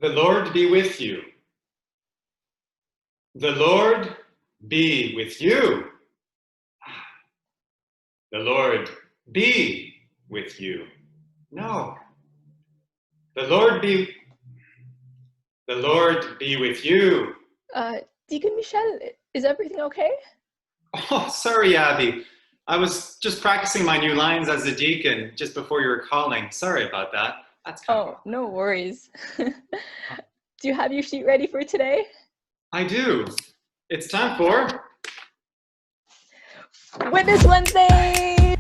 The Lord be with you. The Lord be with you. The Lord be with you. No. The Lord be with you. Deacon Michel, is everything okay? Oh, sorry, Abby. I was just practicing my new lines as a deacon just before you were calling. Sorry about that. That's kind of Oh, no worries. Do you have your sheet ready for today? I do. It's time for Witness Wednesday!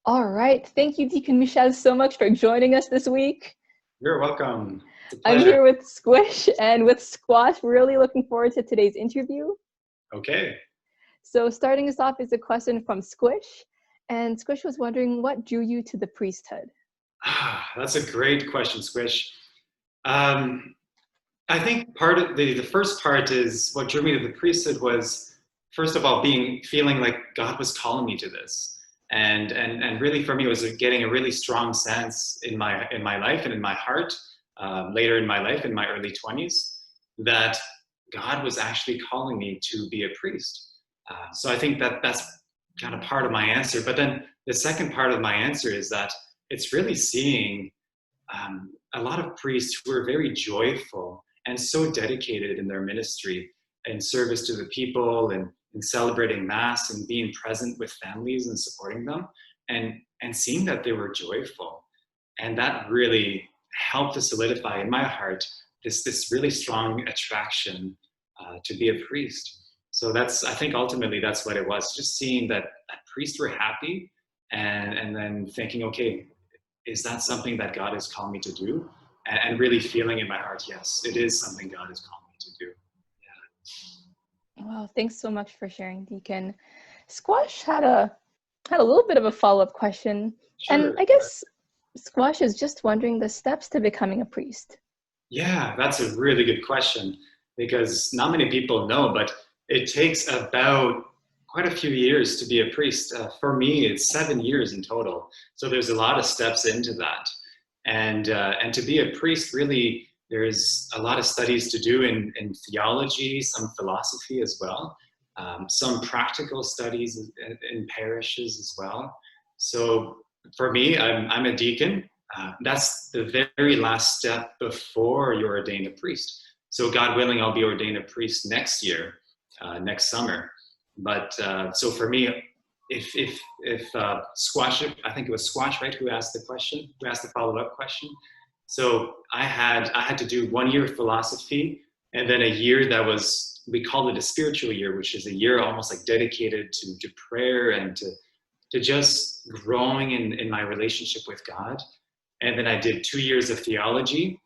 All right. Thank you, Deacon Michel, so much for joining us this week. You're welcome. It's a I'm pleasure. here with Squish and with Squash. Really looking forward to today's interview. Okay. So starting us off is a question from Squish. And Squish was wondering, what drew you to the priesthood? That's a great question, Squish. I think part of the first part is what drew me to the priesthood was, first of all, feeling like God was calling me to this. And really for me, it was getting a really strong sense in my life and in my heart, later in my life, in my early 20s, that God was actually calling me to be a priest. So I think that that's kind of part of my answer. But then the second part of my answer is that it's really seeing a lot of priests who are very joyful and so dedicated in their ministry and service to the people and celebrating Mass and being present with families and supporting them and seeing that they were joyful. And that really helped to solidify in my heart this really strong attraction to be a priest. So I think ultimately that's what it was, just seeing that priests were happy and then thinking, okay, is that something that God has called me to do? And really feeling in my heart, yes, it is something God has called me to do. Yeah. Wow, thanks so much for sharing, Deacon. Squash had a little bit of a follow-up question. Sure. And I guess Squash is just wondering the steps to becoming a priest. Yeah, that's a really good question because not many people know, but it takes about quite a few years to be a priest. For me, it's 7 years in total. So there's a lot of steps into that. And to be a priest, really, there's a lot of studies to do in theology, some philosophy as well, some practical studies in parishes as well. So for me, I'm a deacon. That's the very last step before you're ordained a priest. So God willing, I'll be ordained a priest next year, next summer. But so for me, if Squash, I think it was Squash, right, who asked the follow-up question. So I had to do 1 year of philosophy and then a year that was, we call it a spiritual year, which is a year almost like dedicated to prayer and to just growing in my relationship with God. And then I did 2 years of theology,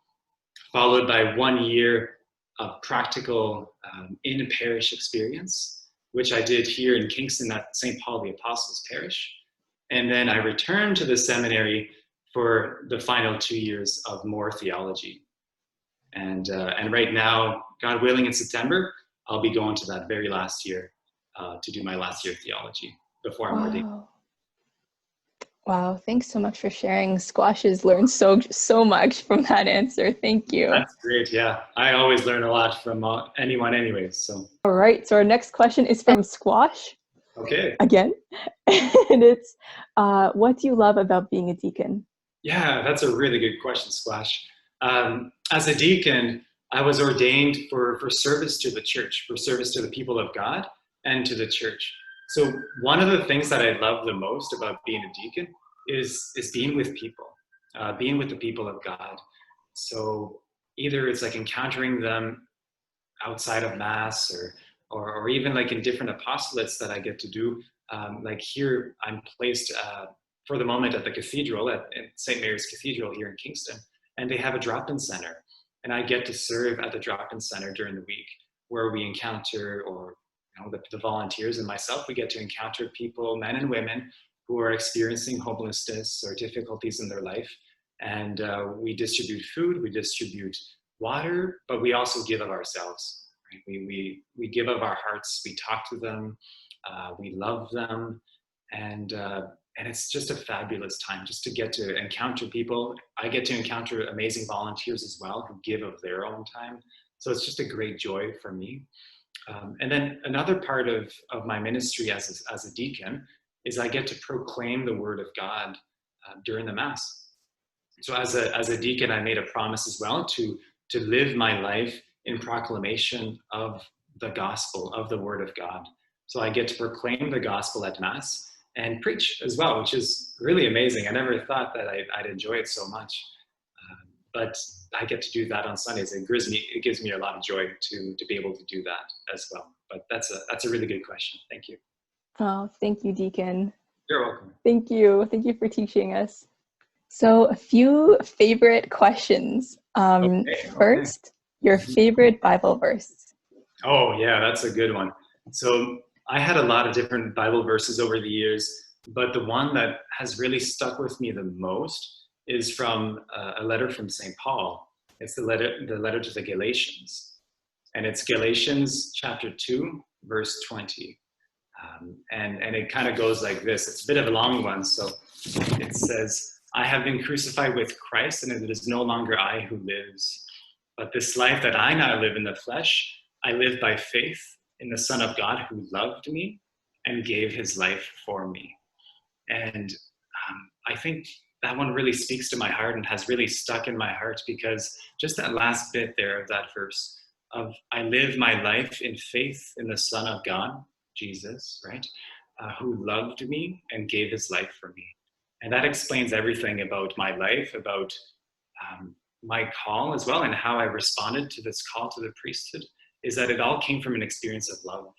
followed by 1 year of practical in-parish experience, which I did here in Kingston at St. Paul the Apostles Parish. And then I returned to the seminary for the final 2 years of more theology. And right now, God willing, in September, I'll be going to that very last year to do my last year of theology before I'm ordained. Wow, thanks so much for sharing. Squash has learned so much from that answer. Thank you. That's great, yeah. I always learn a lot from anyone anyways, so. All right, so our next question is from Squash. Okay. Again, and it's, what do you love about being a deacon? Yeah, that's a really good question, Squash. As a deacon, I was ordained for service to the church, for service to the people of God and to the church. So one of the things that I love the most about being a deacon is being with people, being with the people of God. So either it's like encountering them outside of Mass or even like in different apostolates that I get to do. Like here, I'm placed for the moment at the cathedral, at St. Mary's Cathedral here in Kingston, and they have a drop-in center. And I get to serve at the drop-in center during the week where we encounter, or the volunteers and myself, we get to encounter people, men and women, who are experiencing homelessness or difficulties in their life. And we distribute food, we distribute water, but we also give of ourselves. right? We give of our hearts, we talk to them, we love them, and it's just a fabulous time just to get to encounter people. I get to encounter amazing volunteers as well who give of their own time. So it's just a great joy for me. And then another part of my ministry as a deacon is I get to proclaim the word of God during the Mass. So as a deacon, I made a promise as well to live my life in proclamation of the gospel, of the word of God. So I get to proclaim the gospel at Mass and preach as well, which is really amazing. I never thought that I'd enjoy it so much. But I get to do that on Sundays. It gives me a lot of joy to be able to do that as well. But that's a really good question. Thank you. Oh, thank you, Deacon. You're welcome. Thank you. Thank you for teaching us. So a few favorite questions. First, your favorite Bible verse. Oh, yeah, that's a good one. So I had a lot of different Bible verses over the years, but the one that has really stuck with me the most is from a letter from St. Paul. It's the letter to the Galatians. And it's Galatians chapter 2, verse 20. And it kind of goes like this. It's a bit of a long one. So it says, I have been crucified with Christ, and it is no longer I who lives, but this life that I now live in the flesh, I live by faith in the Son of God who loved me and gave his life for me. And I think that one really speaks to my heart and has really stuck in my heart, because just that last bit there of that verse of I live my life in faith in the Son of God, Jesus, right, who loved me and gave his life for me. And that explains everything about my life, about my call as well, and how I responded to this call to the priesthood, is that it all came from an experience of love.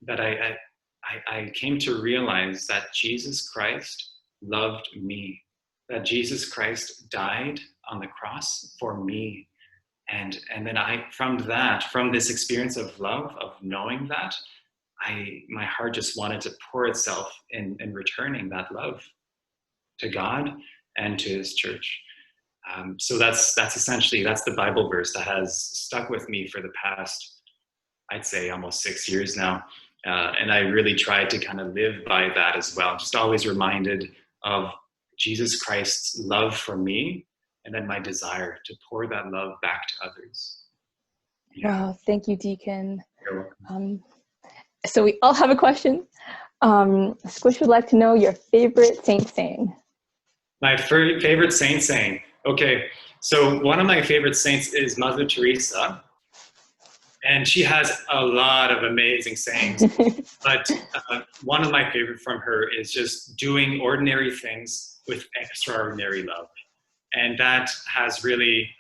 That I came to realize that Jesus Christ loved me, that Jesus Christ died on the cross for me. And then from this experience of love, of knowing that, my heart just wanted to pour itself in returning that love to God and to his church. So that's the Bible verse that has stuck with me for the past, I'd say, almost 6 years now. And I really tried to kind of live by that as well. Just always reminded of Jesus Christ's love for me, and then my desire to pour that love back to others. Yeah. Wow, thank you, Deacon. You're welcome. So we all have a question. Squish would like to know your favorite saint saying. My favorite saint saying. Okay, so one of my favorite saints is Mother Theresa. And she has a lot of amazing sayings. But one of my favorite from her is just doing ordinary things with extraordinary love. And that has really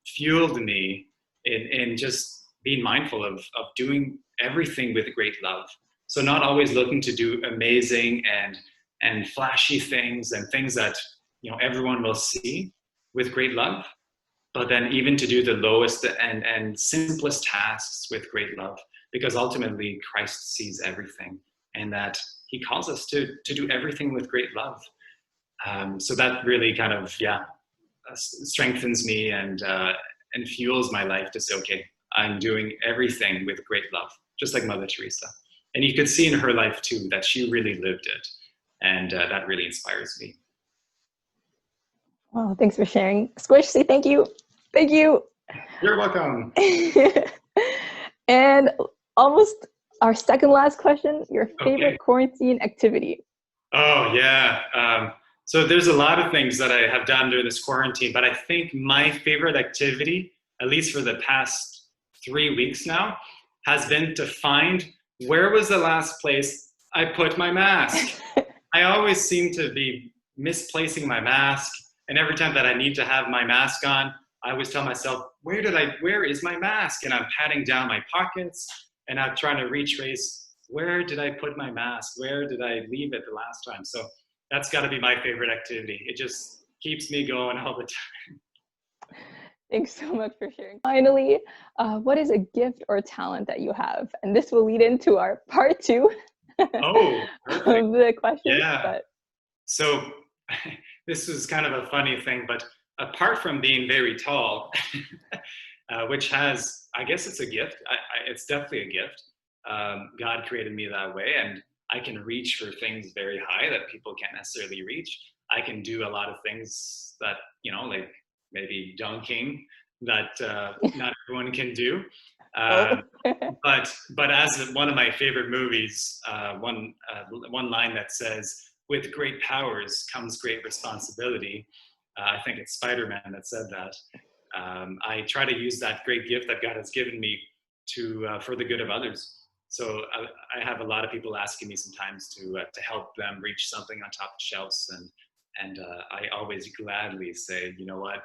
fueled me in just being mindful of doing everything with great love. So not always looking to do amazing and flashy things and things that everyone will see with great love, but then even to do the lowest and simplest tasks with great love, because ultimately Christ sees everything, and that he calls us to do everything with great love. So that really kind of, strengthens me and fuels my life to say, okay, I'm doing everything with great love, just like Mother Teresa. And you could see in her life too, that she really lived it. And that really inspires me. Oh, thanks for sharing. Squish, say thank you. Thank you. You're welcome. And almost our second last question, your favorite quarantine activity. Oh, yeah. So there's a lot of things that I have done during this quarantine, but I think my favorite activity, at least for the past 3 weeks now, has been to find where was the last place I put my mask. I always seem to be misplacing my mask, and every time that I need to have my mask on, I always tell myself, where is my mask? And I'm patting down my pockets, and I'm trying to retrace, where did I put my mask? Where did I leave it the last time? So that's got to be my favorite activity. It just keeps me going all the time. Thanks so much for sharing. Finally, what is a gift or talent that you have? And this will lead into our part 2 of the question. Yeah. But. So this is kind of a funny thing, but apart from being very tall, which has, I guess it's a gift. It's definitely a gift. God created me that way, and I can reach for things very high that people can't necessarily reach. I can do a lot of things that, like maybe dunking, that not everyone can do. But as one of my favorite movies, one line that says, "With great powers comes great responsibility." I think it's Spiderman that said that. I try to use that great gift that God has given me to for the good of others. So I have a lot of people asking me sometimes to help them reach something on top of shelves, and I always gladly say, you know what,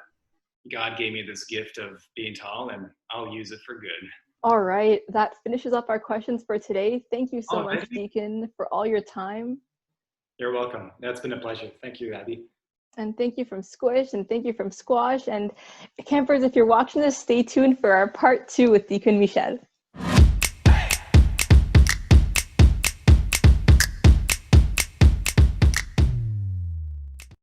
God gave me this gift of being tall, and I'll use it for good. All right, that finishes up our questions for today. Thank you so much, Deacon, for all your time. You're welcome. That's been a pleasure. Thank you, Abby. And thank you from Squish, and thank you from Squash. And campers, if you're watching this, stay tuned for our part 2 with Deacon Michel.